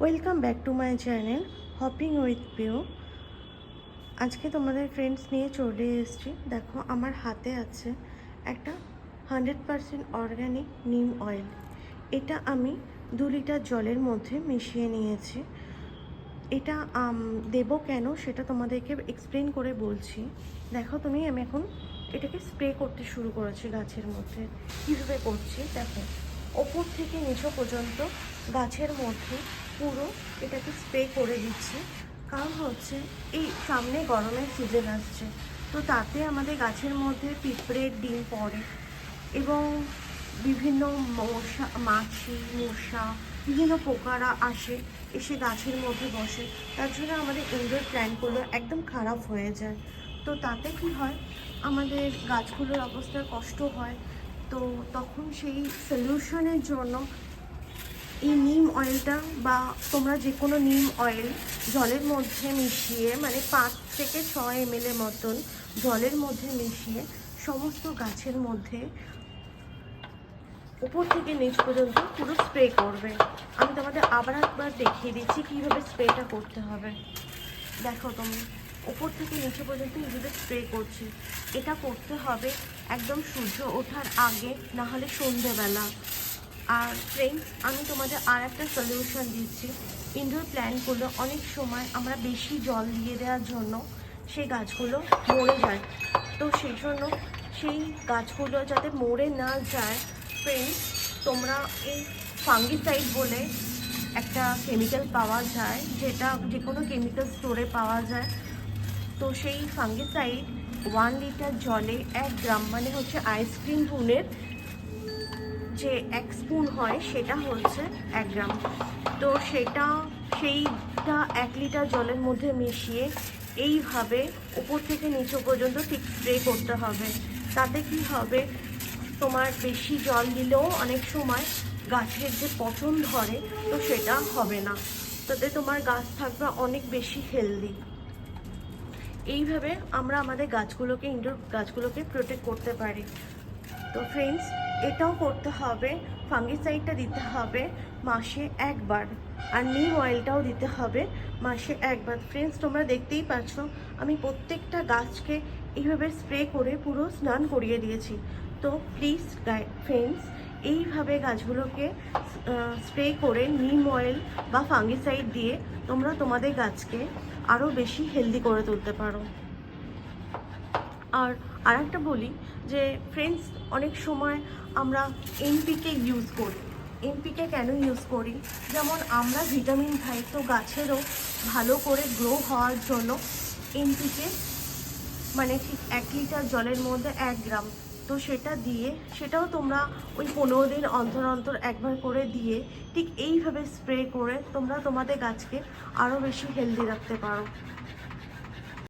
Welcome back to my channel hopping with Piu. আজকে তোমাদের friends নিয়ে চলে এসেছি। দেখো আমার হাতে আছে একটা 100% অর্গ্যানিক নিম অয়েল। এটা আমি 2 লিটার জলের মধ্যে মিশিয়ে নিয়েছি। এটা দেবো কেন সেটা তোমাদেরকে এক্সপ্লেন করে বলছি। দেখো আমি এখন এটাকে স্প্রে করতে শুরু করেছি গাছের মধ্যে। কীভাবে করছি দেখো, ওপর থেকে নিচে পর্যন্ত গাছের মধ্যে পুরো এটাকে স্প্রে করে দিচ্ছি। কারণ হচ্ছে এই সামনে গরমের সিজন আসছে, তো তাতে আমাদের গাছের মধ্যে পিঁপড়ের ডিম পড়ে এবং বিভিন্ন মশা, মাছি, মশা, বিভিন্ন পোকারা আসে, এসে গাছের মধ্যে বসে। তার জন্য আমাদের ইনডোর প্ল্যান্টগুলো একদম খারাপ হয়ে যায়। তো তাতে কি হয়, আমাদের গাছগুলোর অবস্থা কষ্ট হয়। তো তখন সেই সলিউশনের জন্য এই নিম অয়েলটা বা তোমরা যে কোনো নিম অয়েল জলের মধ্যে মিশিয়ে, মানে 5 থেকে 6 ml মতন জলের মধ্যে মিশিয়ে সমস্ত গাছের মধ্যে উপর থেকে নিচ পর্যন্ত পুরো স্প্রে করবে। আমি তোমাদের আবার একবার দেখিয়ে দিচ্ছি কীভাবে স্প্রেটা করতে হবে। দেখো তুমি, উপর থেকে নিচে পর্যন্ত এইভাবে স্প্রে করছি। এটা করতে হবে একদম সূর্য ওঠার আগে, না হলে সন্ধেবেলা। আর ফ্রেন্ডস, আমি তোমাদের আর একটা সলিউশন দিচ্ছি। ইনডোর প্ল্যান্টগুলো অনেক সময় আমরা বেশি জল দিয়ে দেওয়ার জন্য সেই গাছগুলো মরে যায়। তো সেই জন্য সেই গাছগুলো যাতে মরে না যায়, ফ্রেন্ডস, তোমরা এই ফাঙ্গিসাইড বলে একটা কেমিক্যাল পাওয়া যায়, যেটা যে কোনো কেমিক্যাল স্টোরে পাওয়া যায়। তো সেই ফাঙ্গিসাইড 1 লিটার জলে 1 গ্রাম, মানে হচ্ছে আইসক্রিম পুনের যে 1 স্পুন হয় সেটা হচ্ছে 1 গ্রাম। তো সেইটা 1 লিটার জলের মধ্যে মিশিয়ে এইভাবে উপর থেকে নিচে পর্যন্ত ঠিক স্প্রে করতে হবে। তাতে কি হবে, তোমার বেশি জল দিলেও অনেক সময় গাছের যে পচন ধরে, তো সেটা হবে না। তাতে তোমার গাছ থাকবে অনেক বেশি হেলদি। এইভাবে আমরা আমাদের গাছগুলোকে, ইনডোর গাছগুলোকে প্রোটেক্ট করতে পারি। তো ফ্রেন্ডস, এটাও করতে হবে, ফাঙ্গিসাইডটা দিতে হবে মাসে 1 বার, আর নিম অয়েলটাও দিতে হবে মাসে 1 বার। ফ্রেন্ডস, তোমরা দেখতেই পাচ্ছ আমি প্রত্যেকটা গাছকে এইভাবে স্প্রে করে পুরো স্নান করিয়ে দিয়েছি। তো প্লিজ ফ্রেন্ডস, এইভাবে গাছগুলোকে স্প্রে করে নিম অয়েল বা ফাঙ্গিসাইড দিয়ে তোমরা তোমাদের গাছকে আরও বেশি হেলদি করে তুলতে পারো। আর একটা বলি যে ফ্রেন্ডস, অনেক সময় আমরা এনপিকে ইউজ করি। এনপিকে কেন ইউজ করি, যেমন আমরা ভিটামিন খাই, তো গাছেরও ভালো করে গ্রো হওয়ার জন্য এনপিকে, মানে ঠিক 1 লিটার জলের মধ্যে 1 গ্রাম, তো সেটা দিয়ে, সেটাও তোমরা ওই 15 দিন অন্তর অন্তর একবার করে দিয়ে ঠিক এইভাবে স্প্রে করে তোমরা তোমাদের গাছকে আরও বেশি হেলদি রাখতে পারো।